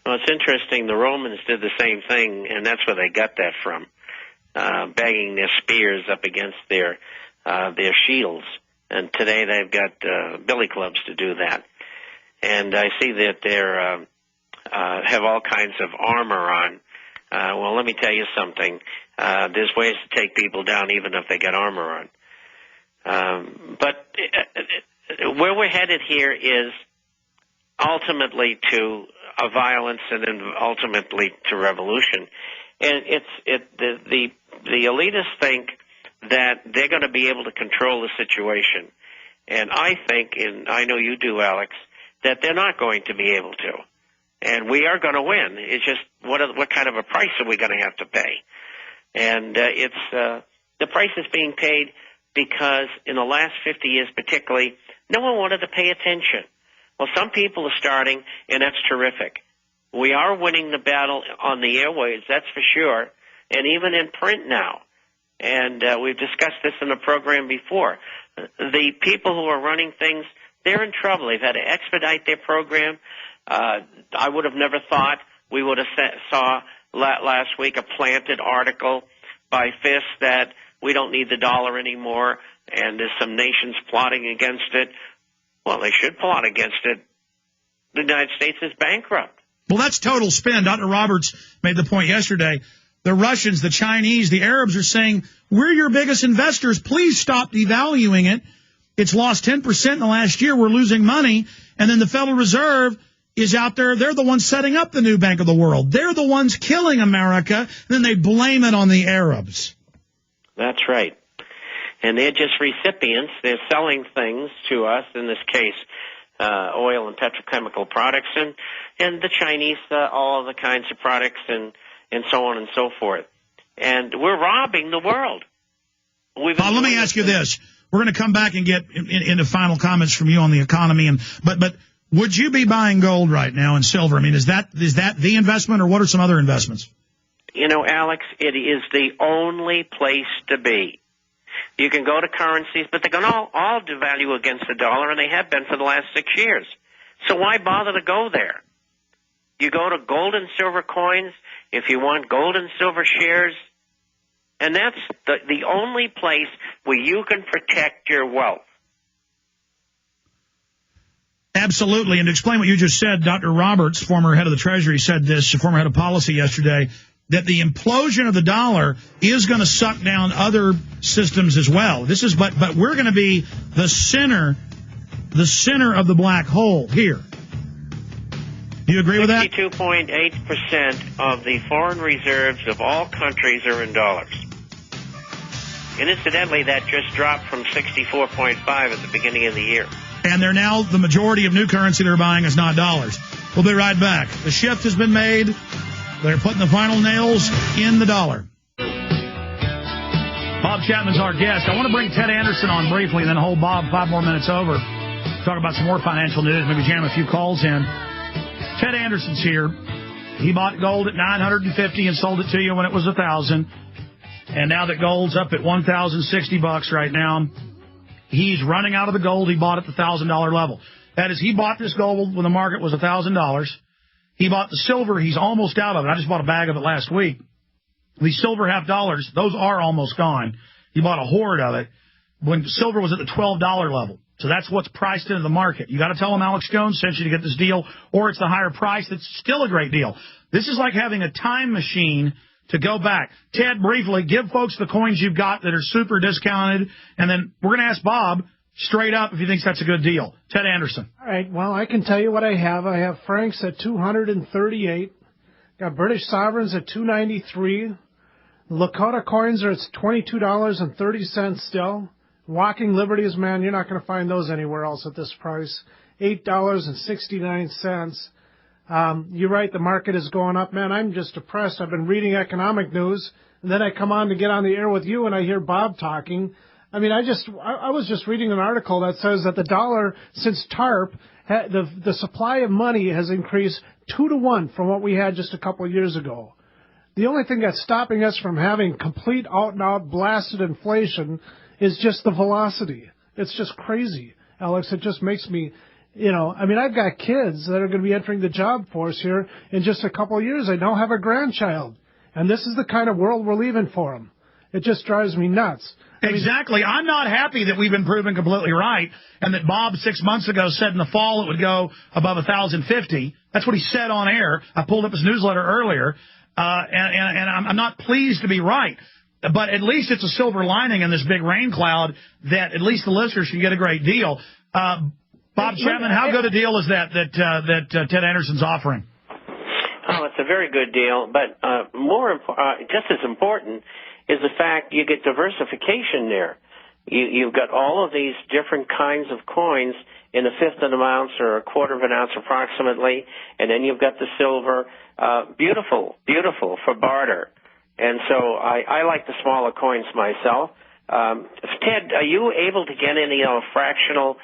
Well, it's interesting. The Romans did the same thing, and that's where they got that from, banging their spears up against their shields. And today they've got billy clubs to do that. And I see that they're have all kinds of armor on. Well, let me tell you something. There's ways to take people down even if they got armor on. But where we're headed here is ultimately to a violence and then ultimately to revolution. And the elitists think that they're going to be able to control the situation. And I think, and I know you do, Alex, that they're not going to be able to. And we are going to win. It's just what kind of a price are we going to have to pay? And the price is being paid because in the last 50 years particularly, no one wanted to pay attention. Well, some people are starting, and that's terrific. We are winning the battle on the airwaves, that's for sure, and even in print now. And we've discussed this in the program before. The people who are running things, they're in trouble. They've had to expedite their program. I would have never thought we would have saw last week a planted article by Fisk that we don't need the dollar anymore, and there's some nations plotting against it. Well, they should plot against it. The United States is bankrupt. Well, that's total spin. Dr. Roberts made the point yesterday. The Russians, the Chinese, the Arabs are saying, we're your biggest investors. Please stop devaluing it. It's lost 10% in the last year. We're losing money. And then the Federal Reserve is out there. They're the ones setting up the new Bank of the World. They're the ones killing America. And then they blame it on the Arabs. That's right. And they're just recipients. They're selling things to us, in this case, oil and petrochemical products, and the Chinese, all of the kinds of products and so on and so forth. And we're robbing the world. Let me ask you this. We're going to come back and get into final comments from you on the economy. But would you be buying gold right now and silver? I mean, is that the investment, or what are some other investments? You know, Alex, it is the only place to be. You can go to currencies, but they're going to all devalue against the dollar, and they have been for the last 6 years. So why bother to go there? You go to gold and silver coins if you want gold and silver shares, and that's the only place where you can protect your wealth. Absolutely. And to explain what you just said, Dr. Roberts, former head of the Treasury, said this, former head of policy yesterday, that the implosion of the dollar is going to suck down other systems as well. But we're going to be the center of the black hole here. Do you agree with that? 62.8% of the foreign reserves of all countries are in dollars. And incidentally, that just dropped from 64.5 at the beginning of the year. And they're now the majority of new currency they're buying is not dollars. We'll be right back. The shift has been made. They're putting the final nails in the dollar. Bob Chapman's our guest. I want to bring Ted Anderson on briefly and then hold Bob 5 more minutes over. Talk about some more financial news, maybe jam a few calls in. Ted Anderson's here. He bought gold at $950 and sold it to you when it was $1,000. And now that gold's up at $1,060 right now, he's running out of the gold he bought at the $1,000 level. That is, he bought this gold when the market was $1,000. He bought the silver. He's almost out of it. I just bought a bag of it last week. The silver $50, those are almost gone. He bought a hoard of it when silver was at the $12 level. So that's what's priced into the market. You got to tell him Alex Jones sent you to get this deal, or it's the higher price. That's still a great deal. This is like having a time machine to go back. Ted, briefly, give folks the coins you've got that are super discounted, and then we're going to ask Bob straight up if he thinks that's a good deal. Ted Anderson. All right, well, I can tell you what I have. I have francs at 238. Got British sovereigns at 293. Lakota coins are at $22.30 still. Walking Liberties, man, you're not going to find those anywhere else at this price. $8.69. You're right, the market is going up. Man, I'm just depressed. I've been reading economic news, and then I come on to get on the air with you, and I hear Bob talking. I mean, I was just reading an article that says that the dollar, since TARP, the supply of money has increased 2 to 1 from what we had just a couple of years ago. The only thing that's stopping us from having complete out-and-out blasted inflation is just the velocity. It's just crazy, Alex. It just makes me I mean, I've got kids that are going to be entering the job force here in just a couple of years. I don't have a grandchild. And this is the kind of world we're leaving for them. It just drives me nuts. Exactly. I'm not happy that we've been proven completely right and that Bob 6 months ago said in the fall it would go above 1,050. That's what he said on air. I pulled up his newsletter earlier, and I'm not pleased to be right. But at least it's a silver lining in this big rain cloud that at least the listeners can get a great deal. Bob Chapman, how good a deal is that Ted Anderson's offering? Oh, it's a very good deal, but just as important is the fact you get diversification there. You've got all of these different kinds of coins in a fifth of an ounce or a quarter of an ounce approximately, and then you've got the silver. Beautiful for barter. And so I like the smaller coins myself. Ted, are you able to get any fractional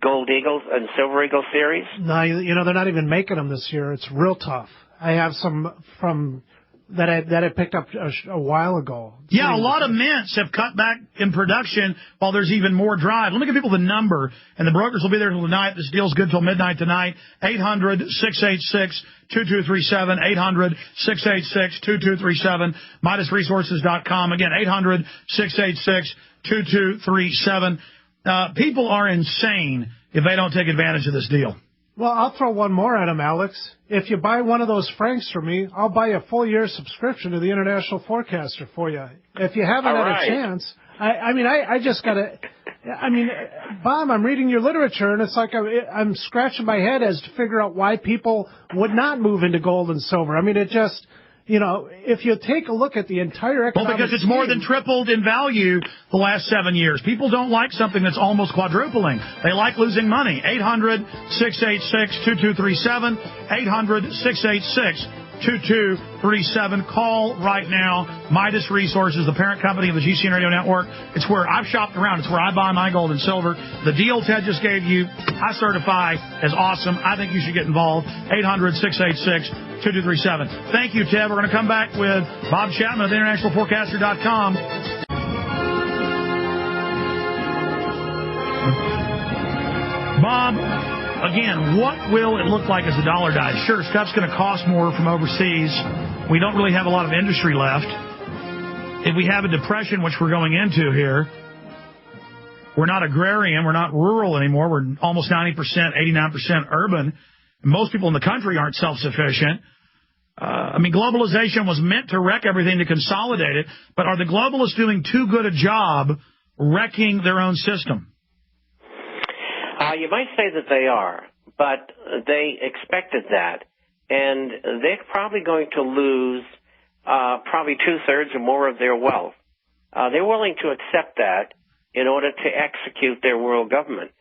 Gold Eagles and Silver Eagle series? No, they're not even making them this year. It's real tough. I have some from that I picked up a while ago. Yeah, a lot of mints have cut back in production while there's even more drive. Let me give people the number, and the brokers will be there till tonight. This deal's good till midnight tonight. 800-686-2237, 800-686-2237, MidasResources.com. Again, 800-686-2237. People are insane if they don't take advantage of this deal. Well, I'll throw one more at him, Alex. If you buy one of those francs for me, I'll buy a full year subscription to the International Forecaster for you. If you haven't had a chance, I just got to... Bob, I'm reading your literature, and it's like I'm scratching my head as to figure out why people would not move into gold and silver. I mean, it just... if you take a look at the entire economic... Well, because it's more than tripled in value the last 7 years. People don't like something that's almost quadrupling. They like losing money. 800-686-2237, 800-686-2237. Call right now. Midas Resources, the parent company of the GCN Radio Network. It's where I've shopped around. It's where I buy my gold and silver. The deal Ted just gave you, I certify as awesome. I think you should get involved. 800-686-2237. Thank you, Ted. We're going to come back with Bob Chapman of InternationalForecaster.com. Bob, again, what will it look like as the dollar dies? Sure, stuff's going to cost more from overseas. We don't really have a lot of industry left. If we have a depression, which we're going into here, we're not agrarian, we're not rural anymore. We're almost 90%, 89% urban. Most people in the country aren't self-sufficient. Globalization was meant to wreck everything, to consolidate it, but are the globalists doing too good a job wrecking their own system? You might say that they are, but they expected that, and they're probably going to lose probably two-thirds or more of their wealth. They're willing to accept that in order to execute their world government.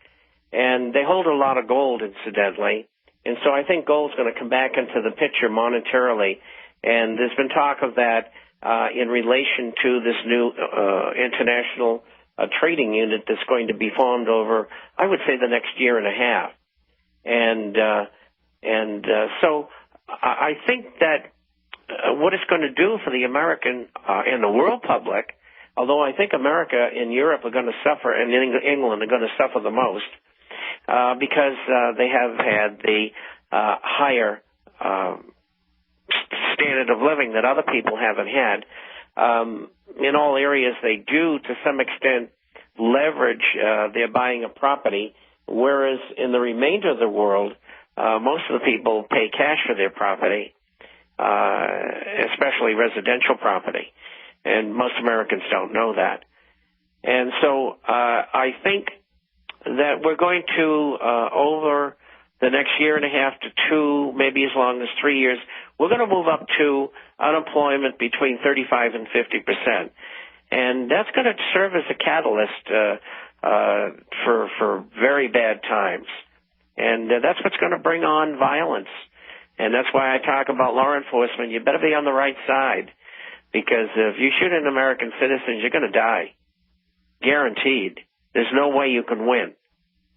And they hold a lot of gold, incidentally. And so I think gold's going to come back into the picture monetarily. And there's been talk of that in relation to this new international trading unit that's going to be formed over, I would say, the next year and a half. So I think that what it's going to do for the American and the world public, although I think America and Europe are going to suffer, and England are going to suffer the most, because they have had the higher standard of living that other people haven't had. In all areas, they do, to some extent, leverage their buying of property, whereas in the remainder of the world, most of the people pay cash for their property, especially residential property. And most Americans don't know that. And so I think that we're going to, over the next year and a half to two, maybe as long as 3 years, we're going to move up to unemployment between 35 and 50%. And that's going to serve as a catalyst for very bad times. And that's what's going to bring on violence. And that's why I talk about law enforcement. You better be on the right side, because if you shoot an American citizen, you're going to die. Guaranteed. There's no way you can win.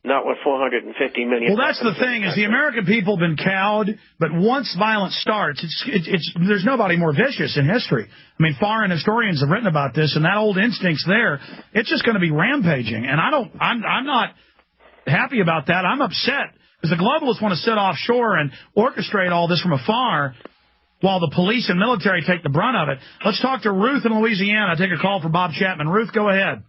Not with 450 million. Well, that's the thing, is the American people have been cowed, but once violence starts, there's nobody more vicious in history. I mean, foreign historians have written about this, and that old instinct's there. It's just going to be rampaging. And I'm not happy about that. I'm upset because the globalists want to sit offshore and orchestrate all this from afar while the police and military take the brunt of it. Let's talk to Ruth in Louisiana. I take a call for Bob Chapman. Ruth, go ahead.